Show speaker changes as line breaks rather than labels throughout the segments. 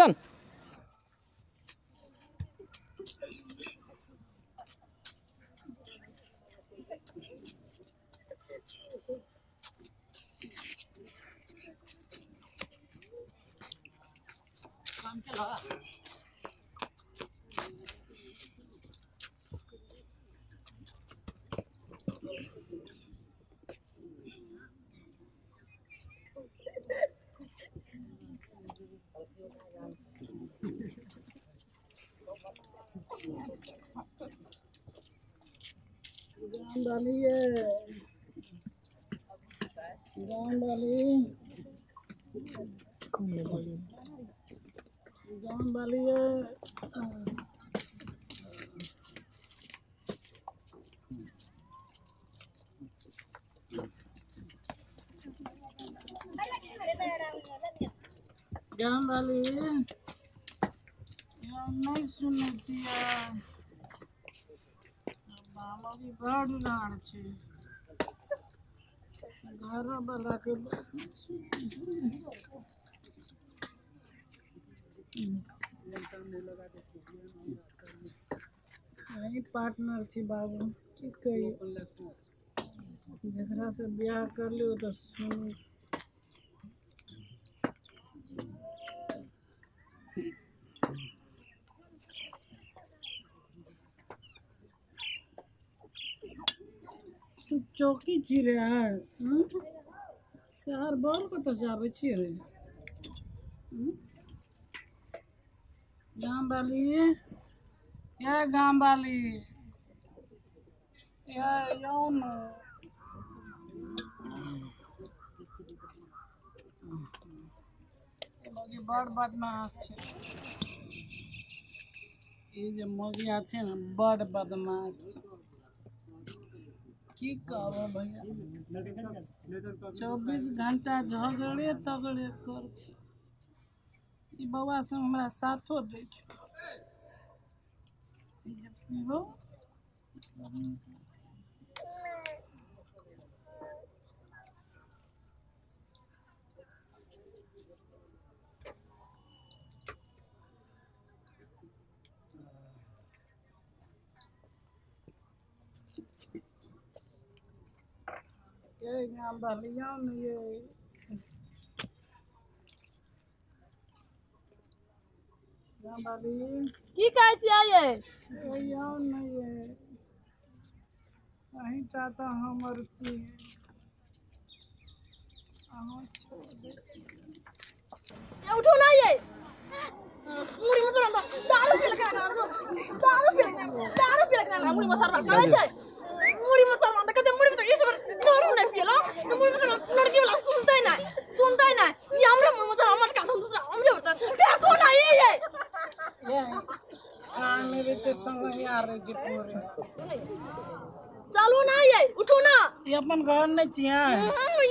Action.
जान डालिए, जान डालिए, जान डालिए। जान डालिए, नहीं सुने छियै, बाबाजी बड़ लाड़ छै, घर वाला के यही पार्टनर छी बाबू, की कहिए, जकरा से ब्याह कर लियो तो सुन। चौकी चिरे है शहर बोल को तो जाबे छी रे। गाँव वाली, या गाँव वाली, या यौन मोगी बड़ बदमाश छै, ये जे मोगी छै ना बड़ बदमाश छै, की कहबो भैया 24 घंटा झगड़े तगड़े कर। ई बउआ से हमरा साथो दै छै, गाँव वाली ये गाँव वाली
की कहै छियै ये
नहीं है कहीं चाहता हमर छी अहाँ छोड़ दे छी।
ये उठो ना ये मुड़ी में चढ़ा दारू पी लगा ना दारू पी लगा ना मुड़ी में चढ़ा करे छै मुड़ी में चढ़ा ना कते मुड़ी में ये सब दारू नहीं पियला तो मुड़ी में चढ़ा लड़की वाला सुनते ना ये हमरे मुड़ी में चढ़ा मटका हम दूसरा हमरे होता देखो ना ये
मेरे तो संग यार जी पूरे
चलो ना ये उठो ना
ये अपन घर नहीं छिया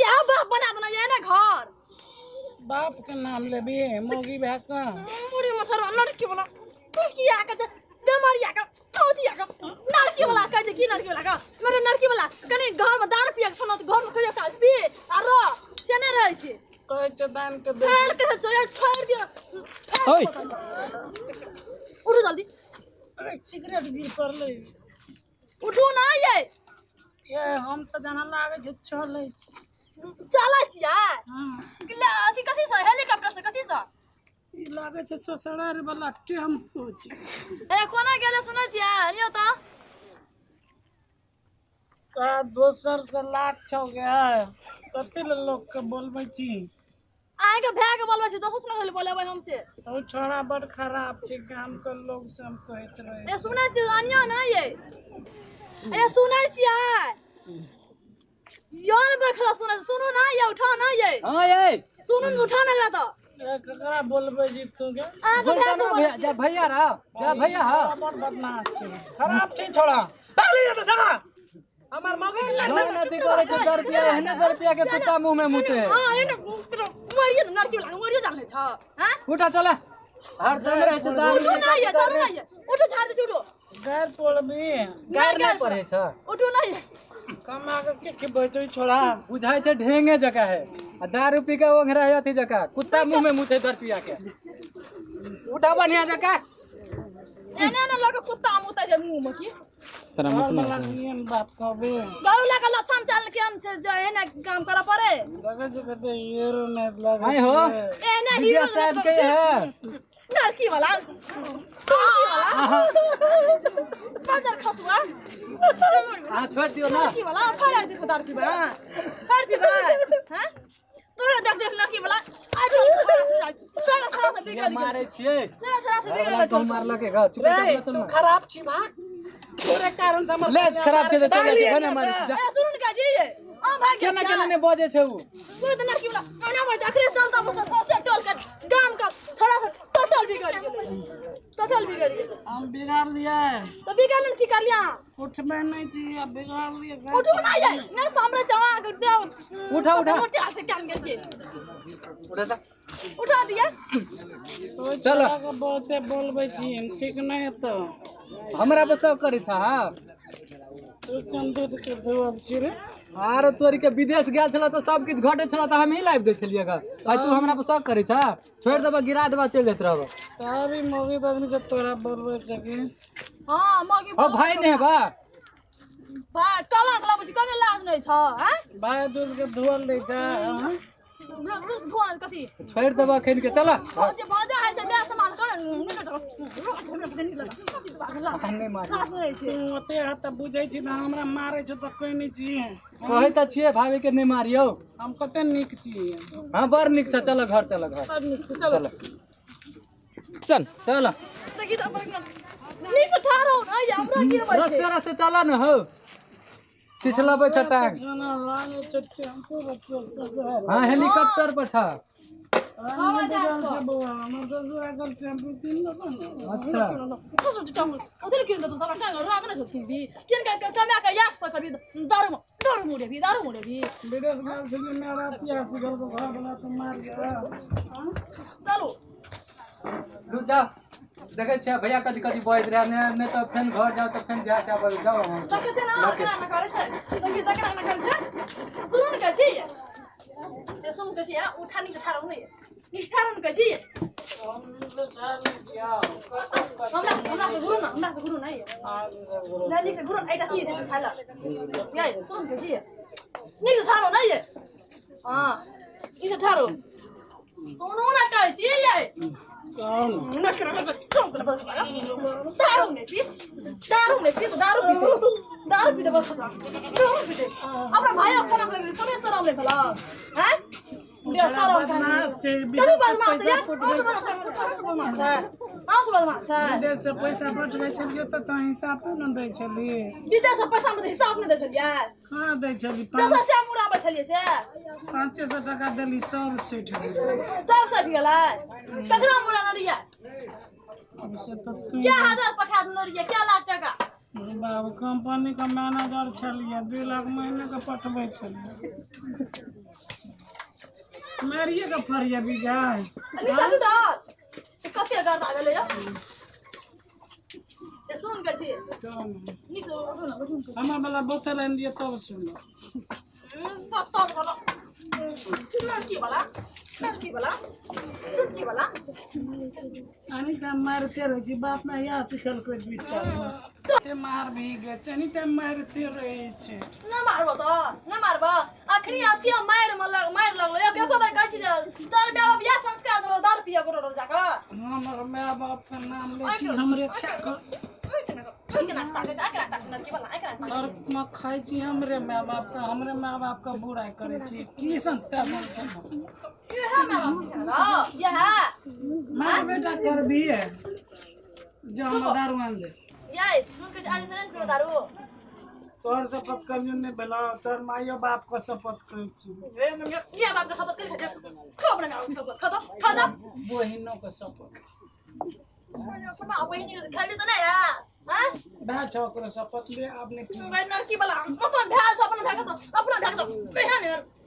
यह बाप बना देना ये ना घर
बाप के नाम ले भी मोगी बह का
मुड़ी में चढ़ा लड़की वाला की आके देमारिया का औदिया का लड़की वाला कह की लड़की वाला का मेरे लड़की वाला कनी घर में दारू पिया के सुनो तो घर में खड़े का पी आरो चने रहे छी
कहे तो दान के दे
फेल के जोया छोड़ दियो
ओए
उठो जल्दी
अरे सिगरेट गिर पड़ले
उठो ना ये
हम तो जाना लागे छ चले छी
चला छिया
हां
किला अथी कथि से हेलीकॉप्टर से कथि से
ई लागे छ ससुरार वाला टेम्पो छी
ए कोना गेले सुनै छिया लियो त
का दोसर से लाट छौ गया कते लोग के बोलबै छी
आए के भै के बोलबै छी दोसर सुन बोलेबै हमसे
ओ छोरा बड़ खराब छै गांव के लोग से हम कहत रहे
ए सुनै छी अनिया ना ये ए सुनै छिया यान बरखला सुनै सुनो ना ये उठा ना ये
हां ये
सुनो न उठा ना तो
ककरा बोलबै जी तू के
बोलता ना भैया जा भैया रहा जा भैया हा
बड़ बदमाश छै खराब छै छोरा पागल है तो साला हमार मगर
नती करे के 10 रुपया एहने 10 रुपया के कुत्ता मुंह में मुते
हां ए न मरिए लड़की वाला मरिए जाने छ हां
उठा चला हर दम रहे छ दारू
उठो ना ये चलो ना ये उठो झाड़ दे उठो
गैर पड़बी
गार नहीं पड़े छ
उठो ना ये
कमा के बैठो छोरा
बुझाई छ ढेंगे जगह है आ दारू पी के ओंघरा अथी जगह कुत्ता मुंह में मुते 10 रुपया के उठा बढ़िया जका
एने ने लगे कुत्ता मुता जे मुंह में की
घर वाला नियन बात कहबे
गौला का लक्षण चल के हम जे एने काम करा पड़े
लगे जो कहते हीरो ने लगे
आई हो
एने
विद्या
हीरो
साहब के है
लड़की वाला बाजार खसुआ
हां छोड़ दियो ना
लड़की वाला फरा दे खदार की बा फर भी बा हैं तोरा देख देख लड़की वाला आई तो थोड़ा सा बिगड़ गया
मारे छिए
थोड़ा सा बिगड़
तो मारला के गा चुप
रे तू खराब छी बा तोरे कारण से हमर
ले खराब छे तो चले बने मारे जा
ए सुन का जी आ भाग
केना केना ने बजे छे उ
तू तो लड़की वाला ओना मर देखरे चलता बस सौसे टोल के गांव का थोड़ा सा टोटल बिगड़ गया
हम बिगाड़ दिया
तो बिगड़ने की कर लिया
उठबे नहीं चाहिए बिगाड़ दिया
उठो ना ये ना सामने जवा कर दे
उठा
मोटे हाथ से कान के
उठा जा
उठा दिया
तो
चलो।
चलो बहुते बोलबे छी ठीक नहीं तो
हमरा पे सब करे छा
तू कौन दूध के धोब छी रे
आरो तोरी के विदेश गेल छला तो सब किछ घटे छला तो हम ही लाइव दे छलिए का भाई तू हमरा पे सब करे छा छोड़ देबा गिरा देबा चल जात रहबो
तभी मौगी बगनी के तोरा बोलबे जगे
हां मगी
ओ भाई ने बा
भाई काला काला बसी कने लाज नहीं छ हैं
भाई दूध के धोल ले जा हाँ?
भगवान कथी
छोड़ देबा खैन के चला
जे बाजा है से बे सामान कर
नहीं मार
तू ओते हत बुझै छी ना हमरा मारै छ त कोई नहीं छी
कहे त छिए भाभी के नहीं मारियो
हम कते निक छी
हां बड़ निक छ चलो घर चलो घर
चलो
चल चल
देखि त नीक से ठाड़ हो ना ये हमरा की बचे
रस्ते रस्ते चला न हो छिछलाबै छ टांग
खाना लाने चच्चे हमको रखो
हां हेलीकॉप्टर पर छ
हवा जा बुआ हमर तो जो अगर टेम्पो तीन न
अच्छा
उधर किन तो सब टांग राग ना छोकी भी किन का कमा का याक स कभी दारू मुड़े भी
विदेश गल छी मेरा प्यास घर को घर बना तो मार गया
चलो
रुक जा देखे छ भैया कथि कथि बज रहा ने तो फेन घर जाओ तो फेन जा से अब जाओ हम
तकते ना ना करे छै तकते ना करे छै सुन का जी ये सुन का जी उठानी के ठाड़ नहीं निष्ठारन का जी
हम तो चाल दिया
हमरा से गुरु नहीं
आज सब गुरु
ले लिख से गुरु आइटा सी दे से खाला ये सुन का जी नहीं तो ठाड़ो नहीं हां इसे ठाड़ो सुनो ना का जी ये
कौन
ना कर दारू में पी तो दारू पी तो बस दारू पी अपना भाई को ना लगे कने शरम नहीं भला हैं ये शरम
बदमाश से
कभी बदमाश है बदमाश है बदमाश है
विदेश से पैसा पठबै छलिए त हिसाब न दै छलिए
विदेश से पैसा में हिसाब नहीं दे छलिए
कहाँ दै छली
10 से मुराबे छलिए से
500 टका देली 100 सेठ
सब सट गेलै ककरा मुरा न रिया
से तो
क्या हजार पठा न रिया क्या लाख टका
बाबू कंपनी का मैनेजर छलिए 2 लाख महीने का पठबै छलिए मारिए का फरिया बिगाय
अनि सालु डाल कते गर्दा गेलै या ए सुन के छी नी तो उठो न
हमार वाला बोतल आन दिए तब सुन
पत्ता वाला लड़की वाला
अनि टाइम मारते रहे छी बाप में या सिखल कोई विश्वास ते मार भी गए एनी टाइम मारते रहे छे
न मारबो अखनी अथी मार लगलो या केको बार कहै छी जे तोर माय बाप या संस्कार दरो दारू पिया करो जाका
हमर माय बाप का नाम ले छी हमरे और मैं खाई छी हमरे माय बाप का बुराई करे छी की संस्कार बोल छी
ये है माय बाप सिखा ये है
मार बेटा कर भी है जो हम दारू आन दे
ये तुम के आज नहीं पियो दारू
तोर शपथ करियो ने बेला तोर मायो बाप का शपथ करे छी
ये बाप का शपथ कर खा अपने माय बाप का शपथ खा
बहिनों का शपथ
अपना बहिनी खाली तो नहीं है हां
बा छोकरो शपथ ले आपने
मैं लड़की वाला अपन भाई से अपना भाई तो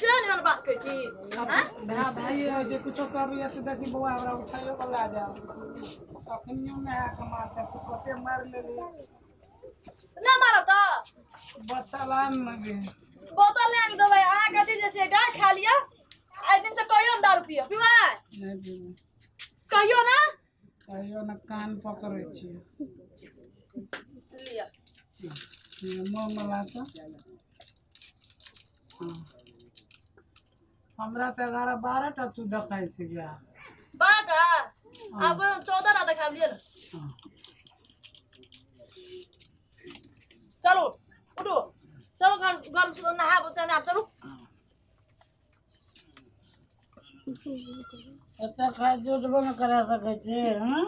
केहन बात कहै छी हां
भाई जे कुछ कर रही है तो देखी बउआ हमरा उठाइयो वाला आ जा अखनियो में आ कमाते तो कते मार लेली
ना मारो तो
बतलान लगे
बोतल ले आनी दवाई आ कथी जे से गाय खा लिया आज दिन से कहियो न दारू पियो पीवा
नहीं
कहियो ना
कहियो न कान पकड़े छी
लिया
मुँह मला तो हमरा तो 11-12 टा तू देखाई छी गया
बाटा अब 14 ना दिखा लिया ना चलो उठो चलो घर घर नहा बच्चा ना चलो
एते खाय जोड़बो न करा सकै छी हां